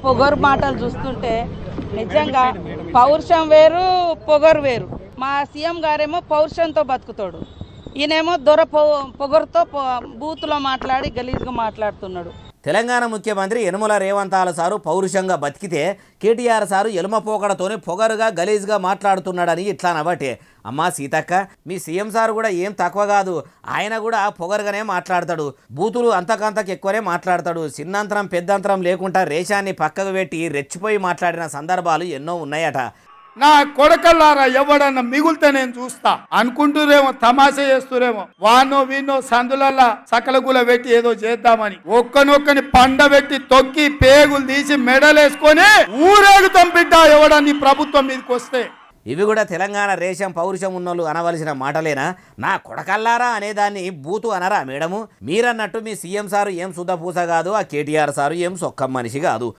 పొగరు మాటలు చూస్తుంటే నిజంగా పౌరుషం వేరు, పొగరు వేరు. మా సీఎం గారేమో పౌరుషంతో బతుకుతాడు, ఈయనేమో పొగరుతో బూతులో మాట్లాడి గలీజ్గా మాట్లాడుతున్నాడు. తెలంగాణ ముఖ్యమంత్రి యనుమల రేవంతాల సారు పౌరుషంగా బతికితే కేటీఆర్ సారు ఎలుమపోకడతోనే పొగరుగా గలీజ్గా మాట్లాడుతున్నాడని ఇట్లా నవ్వటే. అమ్మా సీతక్క, మీ సీఎం సారు కూడా ఏం తక్కువ కాదు, ఆయన కూడా పొగరుగానే మాట్లాడతాడు, బూతులు అంతకంతకు ఎక్కువనే మాట్లాడతాడు. చిన్నంతరం పెద్దంతరం లేకుండా రేషాన్ని పక్కకు పెట్టి రెచ్చిపోయి మాట్లాడిన సందర్భాలు ఎన్నో ఉన్నాయట. నా కొడకల్లారా ఎవడన్నా మిగులుతే నేను చూస్తా అనుకుంటూరేమో, తమాషా చేస్తూరేమో, వానో వీనో సందులల్లా సకలగుల పెట్టి ఏదో చేద్దామని ఒక్కనొక్కని పండబెట్టి తొక్కి పేగులు తీసి మెడలేసుకొని ఊరేగుతాం బిడ్డ ఎవడని ప్రభుత్వం మీదకి వస్తే. ఇవి కూడా తెలంగాణ రేషం పౌరుషం ఉన్నోళ్ళు అనవలసిన మాటలేనా? నా కొడకల్లారా అనేదాన్ని బూతు అనరా మేడము? మీరన్నట్టు మీ సీఎం సారు ఏం సుద్దపూస కాదు, ఆ కేటీఆర్ సారు ఏం సొక్కం మనిషి కాదు.